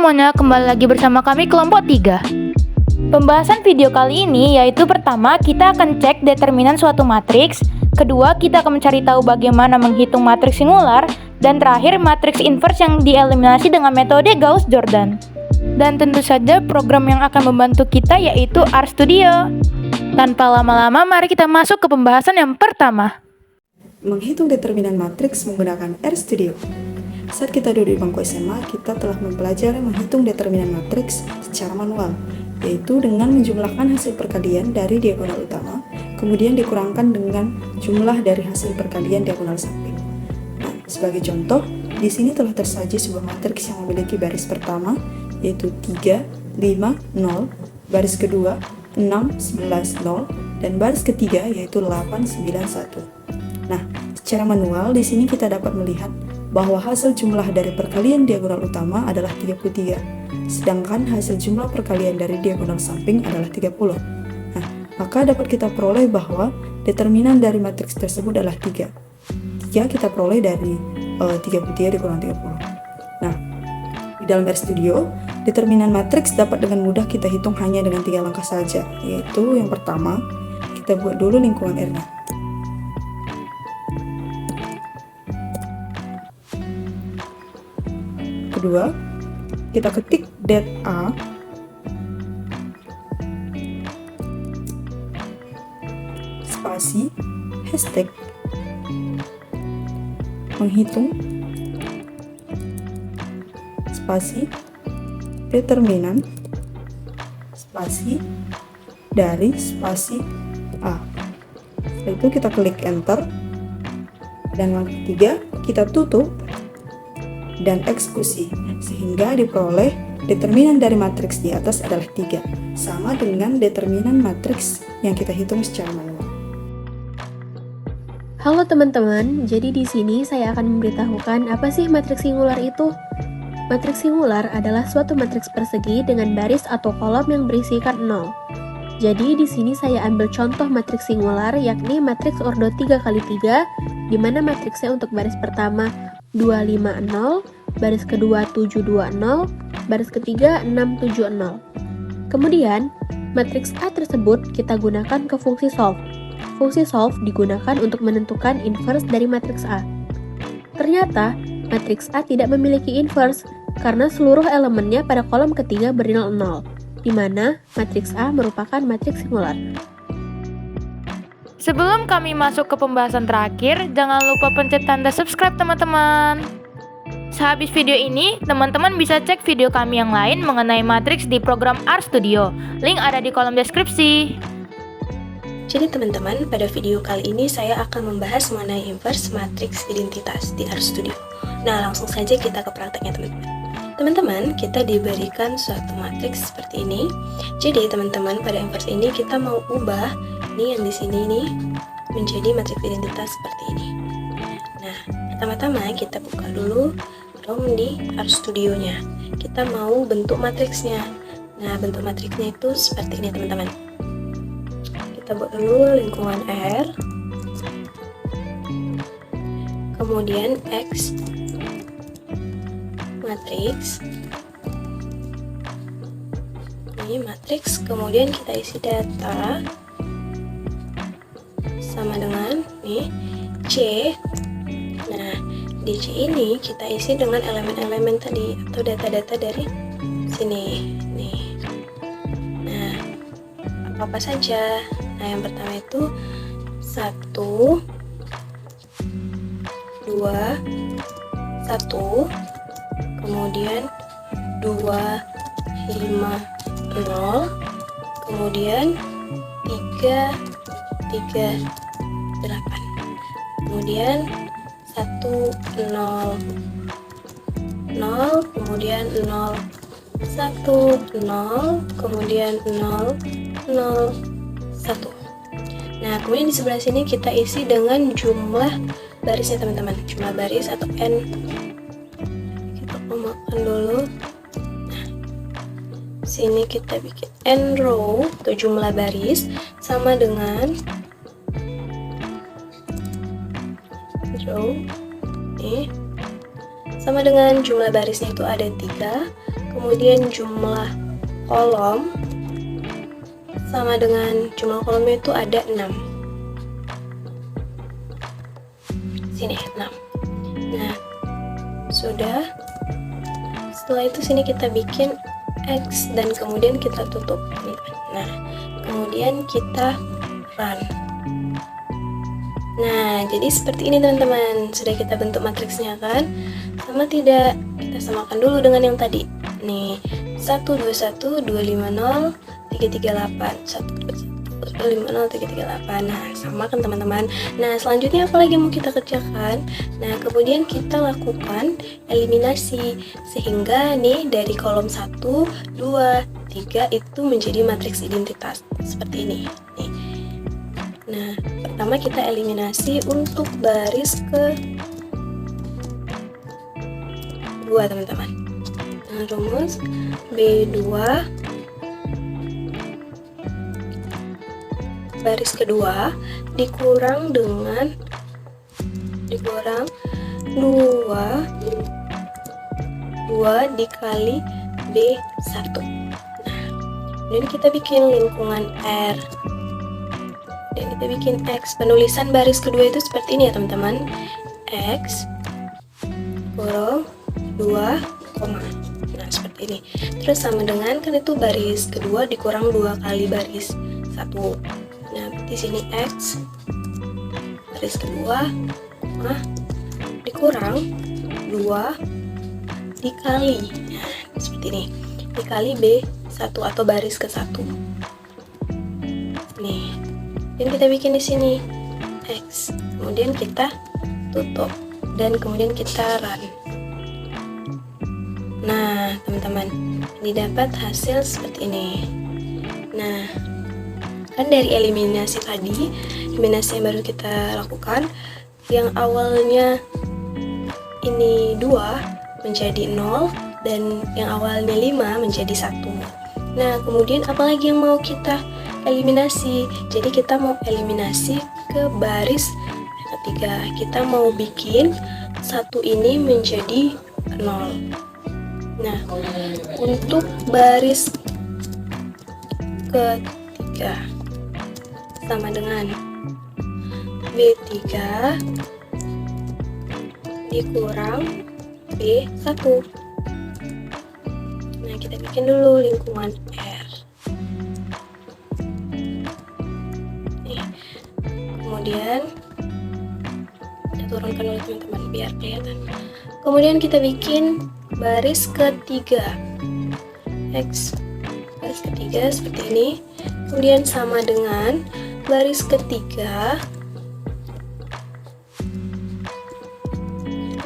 semuanya, kembali lagi bersama kami kelompok 3. Pembahasan video kali ini yaitu pertama, kita akan cek determinan suatu matriks. Kedua, kita akan mencari tahu bagaimana menghitung matriks singular. Dan terakhir, matriks inverse yang dieliminasi dengan metode Gauss-Jordan. Dan tentu saja program yang akan membantu kita yaitu RStudio. Tanpa lama-lama, mari kita masuk ke pembahasan yang pertama. Menghitung determinan matriks menggunakan RStudio. Saat kita duduk di bangku SMA, kita telah mempelajari menghitung determinan matriks secara manual, yaitu dengan menjumlahkan hasil perkalian dari diagonal utama, kemudian dikurangkan dengan jumlah dari hasil perkalian diagonal samping. Nah, sebagai contoh, di sini telah tersaji sebuah matriks yang memiliki baris pertama, yaitu 3, 5, 0, baris kedua, 6, 11, 0, dan baris ketiga yaitu 8, 9, 1. Nah, secara manual di sini kita dapat melihat bahwa hasil jumlah dari perkalian diagonal utama adalah 33, sedangkan hasil jumlah perkalian dari diagonal samping adalah 30. Nah, maka dapat kita peroleh bahwa determinan dari matriks tersebut adalah 3. 3 kita peroleh dari 33 dikurang 30. Nah, di dalam RStudio, determinan matriks dapat dengan mudah kita hitung hanya dengan 3 langkah saja, yaitu yang pertama, kita buat dulu lingkungan R-nya. Kedua, kita ketik det A spasi hashtag menghitung spasi determinan spasi dari spasi A. Setelah itu kita klik enter, dan langkah ketiga kita tutup dan eksekusi, sehingga diperoleh determinan dari matriks di atas adalah 3, sama dengan determinan matriks yang kita hitung secara manual. Halo teman-teman, jadi di sini saya akan memberitahukan apa sih matriks singular itu. Matriks singular adalah suatu matriks persegi dengan baris atau kolom yang berisikan 0. Jadi di sini saya ambil contoh matriks singular, yakni matriks ordo 3x3, di mana matriksnya untuk baris pertama 250, baris kedua 720, baris ketiga 670. Kemudian, matriks A tersebut kita gunakan ke fungsi solve. Fungsi solve digunakan untuk menentukan inverse dari matriks A. Ternyata, matriks A tidak memiliki inverse karena seluruh elemennya pada kolom ketiga bernilai 0, di mana matriks A merupakan matriks singular. Sebelum kami masuk ke pembahasan terakhir, jangan lupa pencet tanda subscribe teman-teman. Sehabis video ini, teman-teman bisa cek video kami yang lain mengenai matriks di program RStudio. Link ada di kolom deskripsi. Jadi teman-teman, pada video kali ini saya akan membahas mengenai inverse matriks identitas di RStudio. Nah, langsung saja kita ke prakteknya teman-teman. Teman-teman, kita diberikan suatu matriks seperti ini. Jadi teman-teman, pada inverse ini kita mau ubah ini yang di sini nih menjadi matriks identitas seperti ini. Nah, pertama-tama kita buka dulu ROM di RStudio-nya. Kita mau bentuk matriksnya. Nah, bentuk matriksnya itu seperti ini teman-teman. Kita buat dulu lingkungan R, kemudian X matriks, ini matriks, kemudian kita isi data sama dengan nih C. Nah, di C ini kita isi dengan elemen-elemen tadi atau data-data dari sini nih. Nah, apa saja? Nah, yang pertama itu 1 2 1, kemudian 2 5 0, kemudian 3 3 8, kemudian 1 0 0, kemudian 0 1 0, kemudian 0 0 1. Nah, kemudian di sebelah sini kita isi dengan jumlah barisnya teman-teman, jumlah baris atau n. Kita kembangkan dulu. Nah, sini kita bikin n row atau jumlah baris sama dengan row ini sama dengan jumlah barisnya itu ada 3, kemudian jumlah kolom sama dengan jumlah kolomnya itu ada 6. Sini 6. Nah, sudah. Setelah itu sini kita bikin X dan kemudian kita tutup. Nah, kemudian kita run. Nah, jadi seperti ini teman-teman. Sudah kita bentuk matriksnya kan? Sama tidak? Kita samakan dulu dengan yang tadi. Nih, 121 250 338 121 250 338. Nah, sama kan teman-teman. Nah, selanjutnya apa lagi yang mau kita kerjakan? Nah, kemudian kita lakukan eliminasi sehingga nih dari kolom 1, 2, 3 itu menjadi matriks identitas seperti ini. Nih. Nah, pertama kita eliminasi untuk baris ke 2 teman-teman. Nah, rumus B2 baris kedua dikurang 2 dikali B1. Nah, kemudian kita bikin lingkungan R dan kita bikin X. Penulisan baris kedua itu seperti ini ya teman-teman. X kurang 2, nah seperti ini. Terus sama dengan kan itu baris kedua dikurang 2 kali baris 1. Nah, di sini X baris kedua dikurang 2 dikali, nah seperti ini, dikali B1 atau baris ke-1. Nih, dan kita bikin di sini X, kemudian kita tutup dan kemudian kita run. Nah, teman-teman, didapat hasil seperti ini. Nah, kan dari eliminasi tadi, eliminasi yang baru kita lakukan, yang awalnya ini 2 menjadi 0 dan yang awalnya 5 menjadi 1. Nah, kemudian apalagi yang mau kita eliminasi? Jadi kita mau eliminasi ke baris ketiga. Kita mau bikin 1 ini menjadi 0. Nah, untuk baris ketiga sama dengan B3 dikurang B1. Nah, kita bikin dulu lingkungan R. Nih. Kemudian kita turunkan dulu teman-teman biar kelihatan. Kemudian kita bikin baris ketiga X, baris ketiga seperti ini. Kemudian sama dengan baris ketiga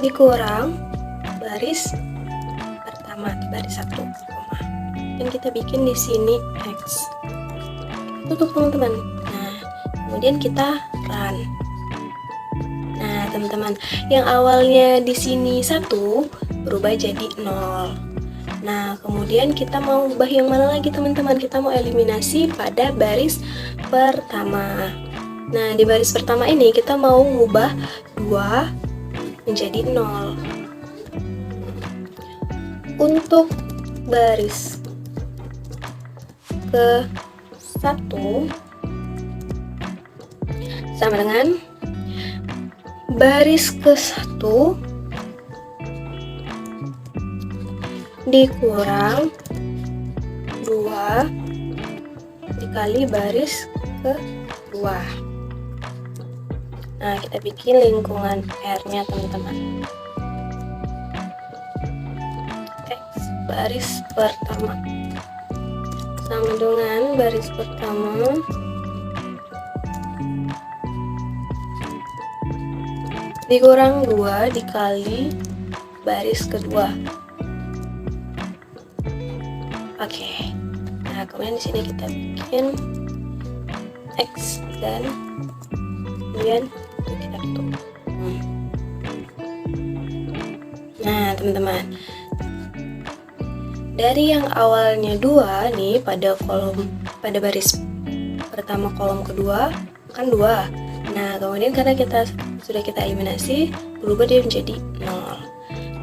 dikurang baris pertama, baris 1, dan kita bikin di sini X. Tutup teman-teman. Nah, kemudian kita run. Nah, teman-teman, yang awalnya di sini 1 berubah jadi 0. Nah, kemudian kita mau ubah yang mana lagi teman-teman? Kita mau eliminasi pada baris pertama. Nah, di baris pertama ini kita mau mengubah 2 menjadi 0. Untuk baris ke-1 sama dengan baris ke-1 dikurang 2 dikali baris ke-2. Nah, kita bikin lingkungan R-nya teman-teman. X baris pertama sama dengan baris pertama dikurang 2 dikali baris kedua. Oke. Nah, kemudian di sini kita bikin X dan kemudian kita tutup. Nah, teman-teman, dari yang awalnya 2 nih pada baris pertama kolom kedua kan 2. Nah, kemudian karena sudah kita eliminasi, berubah dia menjadi 0.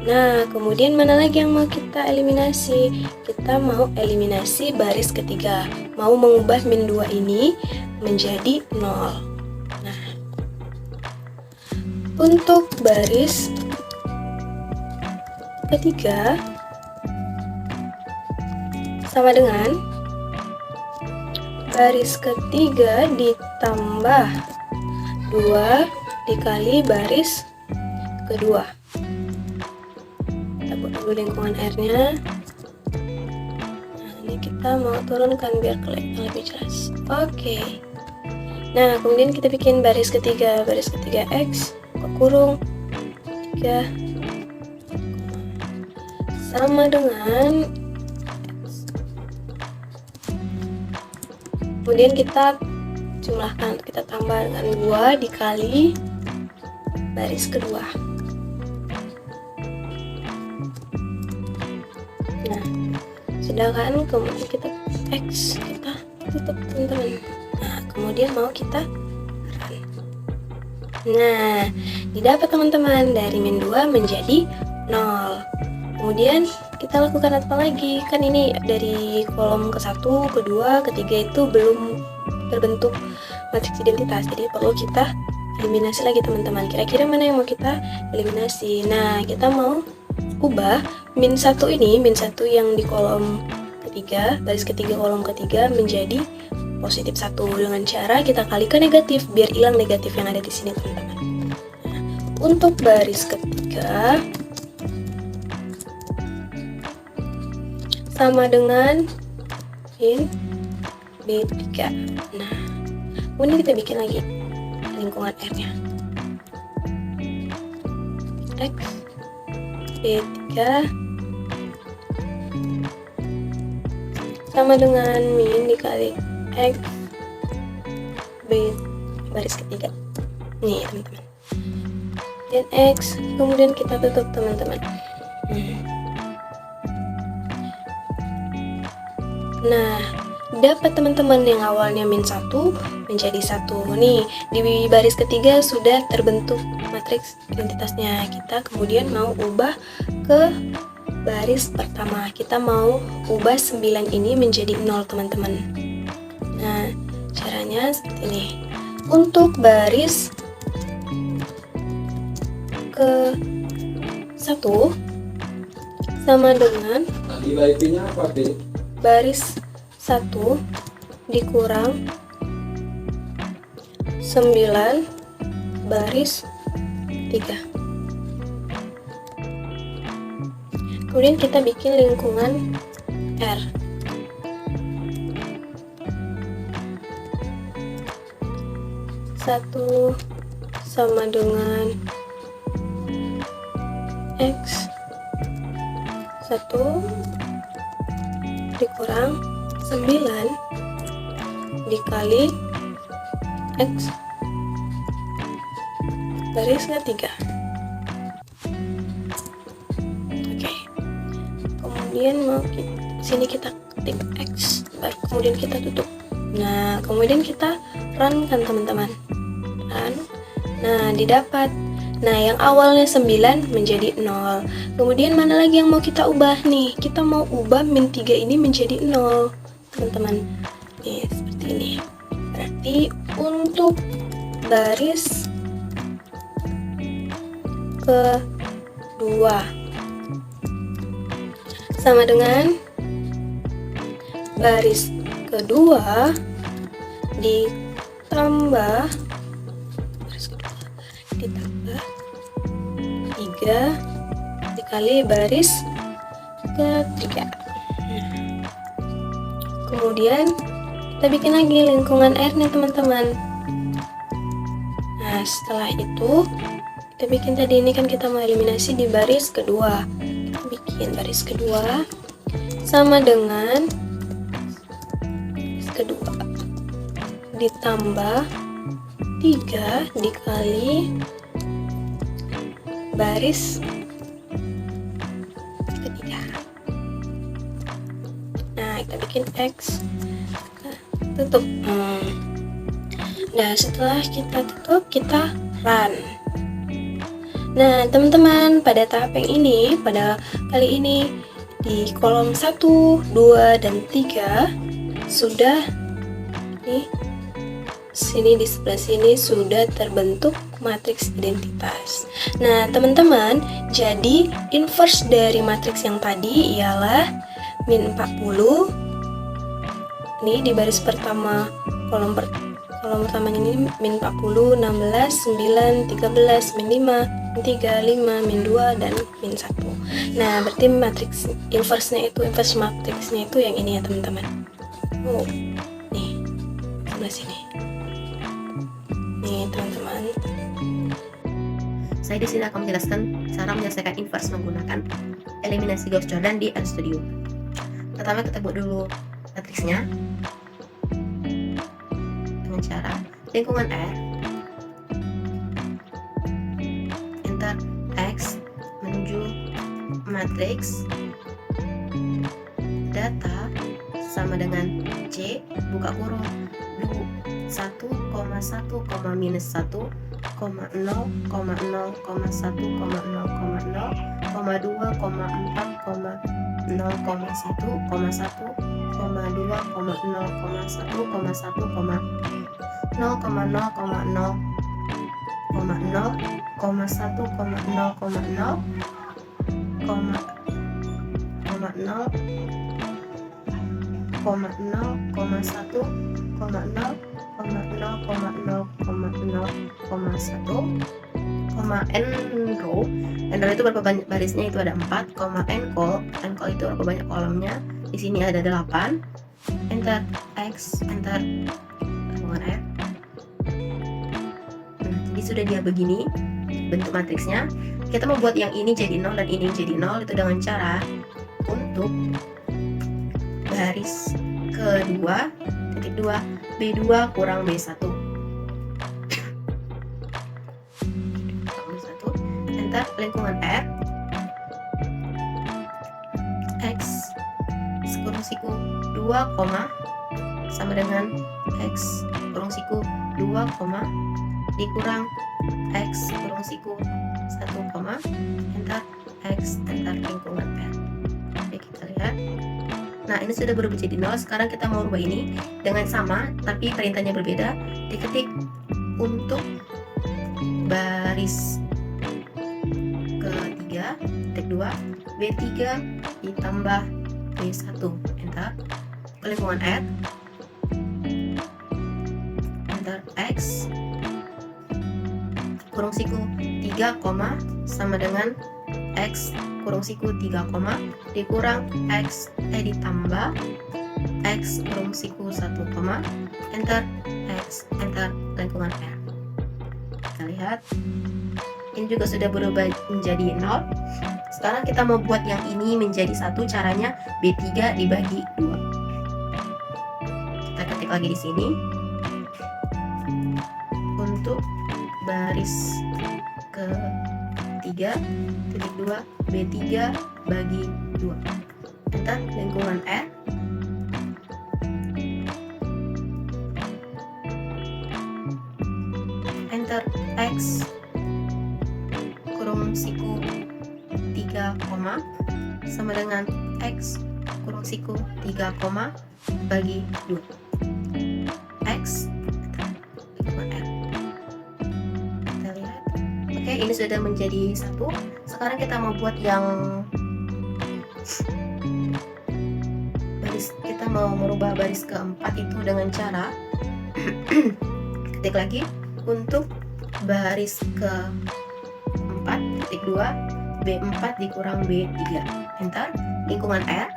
Nah, kemudian mana lagi yang mau kita eliminasi? Kita mau eliminasi baris ketiga. Mau mengubah min 2 ini menjadi 0. Nah, untuk baris ketiga sama dengan baris ketiga ditambah 2 dikali baris kedua. Kita buat dulu lingkungan R-nya. Nah, ini kita mau turunkan biar kelihatan lebih jelas. Oke. Nah, kemudian kita bikin baris ketiga X kurung 3 sama dengan X. Kemudian kita jumlahkan, kita tambah dengan 2 dikali baris kedua. Nah, sedangkan kemudian kita X kita tutup teman-teman. Nah, kemudian mau kita run. Nah, didapat teman-teman dari min 2 menjadi 0. Kemudian kita lakukan apa lagi? Kan ini dari kolom ke-1, ke-2, ke-3 itu belum terbentuk matriks identitas. Jadi perlu kita eliminasi lagi teman-teman. Kira-kira mana yang mau kita eliminasi? Nah, kita mau ubah min 1 ini, min 1 yang di kolom ketiga, baris ketiga kolom ketiga menjadi positif 1 dengan cara kita kalikan negatif biar hilang negatif yang ada di sini teman-teman. Nah, untuk baris ketiga sama dengan min B3. Nah, kemudian kita bikin lagi lingkungan R-nya. X B3 sama dengan min dikali X B baris ketiga. Nih teman-teman. Dan X, kemudian kita tutup teman-teman. Nah, dapat teman-teman yang awalnya min 1 menjadi 1. Nih, di baris ketiga sudah terbentuk matriks identitasnya. Kita kemudian mau ubah ke baris pertama. Kita mau ubah 9 ini menjadi 0 teman-teman. Nah, caranya seperti ini. Untuk baris ke 1 sama dengan IP-nya apa, Dek? baris 1 dikurang 9 baris 3. Kemudian kita bikin lingkungan R. Satu sama dengan X 1 dikurang 9 dikali X baris ketiga. Oke. Kemudian mau sini kita ketik X, baru kemudian kita tutup. Nah, kemudian kita run kan teman-teman. Run. Nah, didapat. Nah, yang awalnya 9 menjadi 0. Kemudian mana lagi yang mau kita ubah nih? Kita mau ubah min 3 ini menjadi 0, teman-teman. Nih, seperti ini. Berarti untuk baris kedua sama dengan baris kedua ditambah 3 dikali baris ketiga. Kemudian kita bikin lagi lingkungan R-nya teman-teman. Nah, setelah itu kita bikin tadi ini kan kita mau eliminasi di baris kedua. Kita bikin baris kedua sama dengan baris kedua ditambah 3 dikali baris ketiga. Nah, kita bikin X, kita tutup. Nah, setelah kita tutup, kita run. Nah, teman-teman, pada tahap yang ini, pada kali ini di kolom 1, 2, dan 3 sudah nih sini di sebelah sini sudah terbentuk matriks identitas. Nah, teman-teman, jadi inverse dari matriks yang tadi ialah min 40. Ini di baris pertama kolom pertamanya ini min 40, 16, 9, 13, min 5, min 3, 5, min 2, dan min 1. Nah, berarti matriks inverse matriksnya itu yang ini ya, teman-teman. Oh, nih, sebelah sini. Nih, teman-teman. Saya di sini akan menjelaskan cara menyelesaikan inverse menggunakan eliminasi Gauss-Jordan di RStudio. Pertama kita buat dulu matriksnya dengan cara lingkungan R, enter X menuju matriks data sama dengan C, buka kurung 1,1, minus 1, 0, 0, 1, 0, 0, 2, 4, 0,1, 1, 2, 0,1, 1, 0, N row itu berapa banyak barisnya, itu ada 4, N col itu berapa banyak kolomnya, di sini ada 8, enter X, enter lingkungan R. Jadi sudah dia begini bentuk matriksnya. Kita mau buat yang ini jadi 0 dan ini jadi 0 itu dengan cara untuk baris kedua titik 2 B2 kurang B1, enter lingkungan R, X kurung siku 2, sama dengan X kurung siku 2, dikurang X kurung siku 1, enter X, enter lingkungan R. Oke, kita lihat. Nah, ini sudah berubah jadi 0. Sekarang kita mau rubah ini dengan sama tapi perintahnya berbeda. Diketik untuk baris ketiga titik 2 B3 ditambah B1, enter lingkungan R, enter X kurung siku 3, sama dengan X kurung siku 3, dikurang X ditambah X kurung siku 1, enter X, enter lingkungan R. Kita lihat ini juga sudah berubah menjadi 0. Sekarang kita mau buat yang ini menjadi 1. Caranya B3 dibagi 2. Kita ketik lagi di sini untuk baris ke-3 titik 2 B3 bagi 2, enter lingkungan R, enter X kurung siku 3, sama dengan X kurung siku 3, bagi 2, X, lingkungan R. Kita lihat. Oke, ini sudah menjadi 1. Sekarang kita mau buat yang baris, kita mau merubah baris keempat itu dengan cara ketik lagi untuk baris ke-4 titik 2 B4 dikurang B3, enter lingkungan R,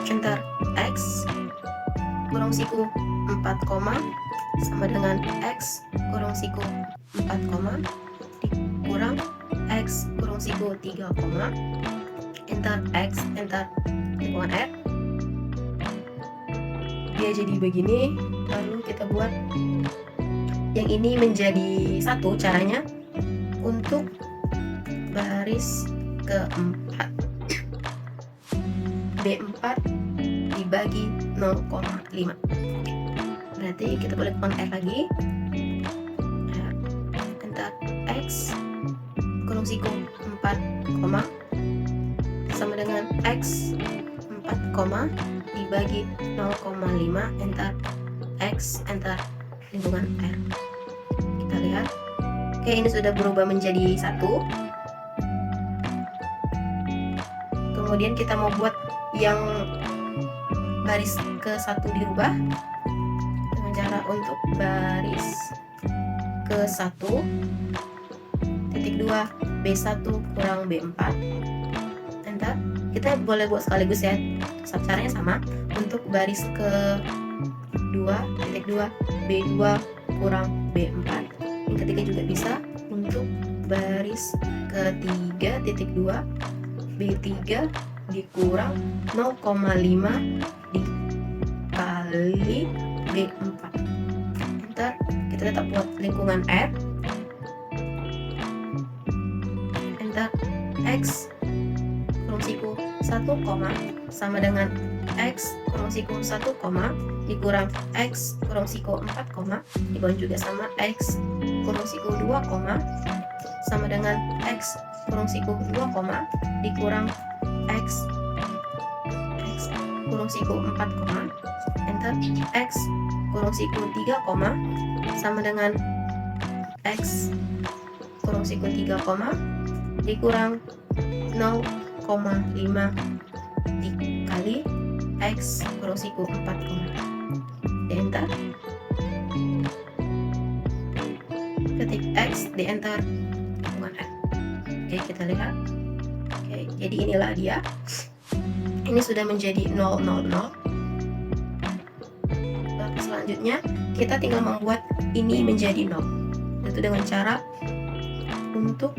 enter X kurung siku 4, sama dengan X kurung siku 4, dikurang X kurung siku 3, enter X, enter lingkungan R. Dia jadi begini. Lalu kita buat yang ini menjadi 1. Caranya untuk baris ke-4 B4 dibagi 0,5. Berarti kita boleh R lagi, X kurung siku 4, sama dengan X 4, dibagi 0,5, enter X, enter lingkungan R. Kita lihat. Oke, ini sudah berubah menjadi 1. Kemudian kita mau buat yang baris ke-1 dirubah dengan cara untuk baris ke-1 titik 2 B1 kurang B4, enter. Kita boleh buat sekaligus ya, caranya sama. Untuk baris ke-2 titik 2 B2 kurang B4, yang ketiga juga bisa. Untuk baris ke-3 titik 2 B3 dikurang 0,5 dikali B4, enter. Kita tetap buat lingkungan R, enter. X kurung siku 1, sama dengan X kurung siku 1, dikurang X kurung siku 4, dikurang juga sama X kurung siku 2, sama dengan X kurung siku 2, dikurang X kurung siku 4, enter. X kurung siku 3, sama dengan X kurung siku 3, dikurang 0,5 dikali X kurung siku 4, di enter. Ketik X, di enter lingkungan R. Oke, kita lihat. Oke, jadi inilah dia. Ini sudah menjadi 0, 0, 0. Selanjutnya kita tinggal membuat ini menjadi 0, itu dengan cara untuk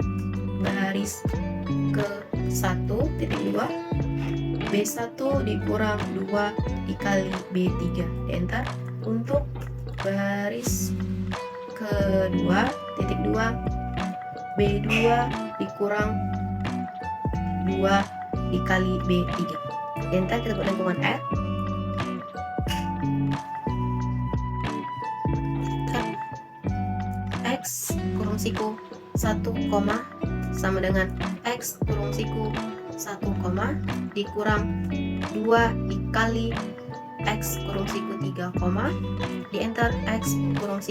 baris ke-1 titik 2 B1 dikurang 2 dikali B3, di enter. Untuk baris ke-2 titik 2 B2 dikurang 2 dikali B3, di enter. Kita buat lingkungan R, X kurung siku 1, sama dengan X kurung siku 1, dikurang 2 dikali X kurung siku 3, di enter. X kurung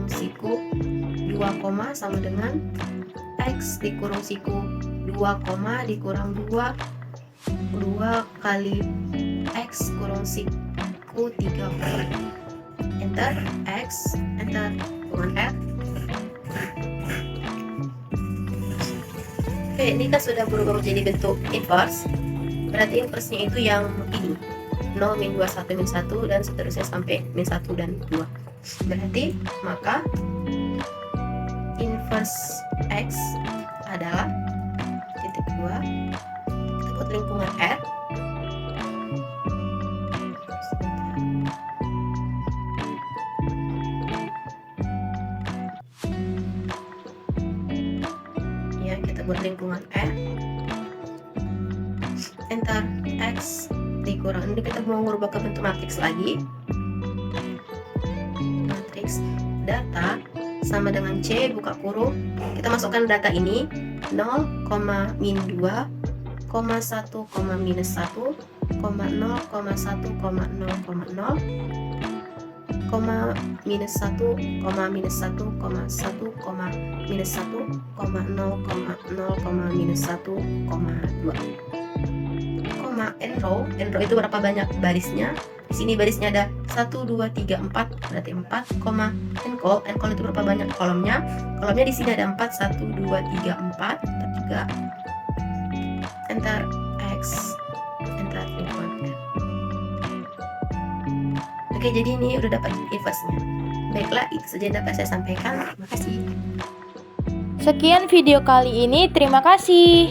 siku 2, sama dengan X dikurung siku 2, dikurang 2 kali X kurung siku 3, enter. X, enter lingkungan R. Oke, ini kan sudah berubah menjadi bentuk inverse. Berarti inverse-nya itu yang ini 0, min 2, 1, min 1, dan seterusnya sampai min 1 dan 2. Berarti maka inverse X adalah titik 2, kita buat lingkungan R, ya, kita buat lingkungan R, enter. X dikurang, ini kita mau merubah ke bentuk matriks lagi, matriks data sama dengan C buka kurung, kita masukkan data ini 0, min 2, 1, minus 1, 0, 1, 0, 0, minus 1, minus 1, 1, minus 1, 0, 0, minus 1, 2. End row itu berapa banyak barisnya? Di sini barisnya ada 1, 2, 3, 4, berarti 4, end call itu berapa banyak kolomnya? Kolomnya di sini ada 4, 1, 2, 3, 4, kita 3, enter X, enter lingkungan R. Oke, jadi ini udah dapat inverse-nya. Baiklah, itu saja yang dapat saya sampaikan. Terima kasih. Sekian video kali ini, terima kasih.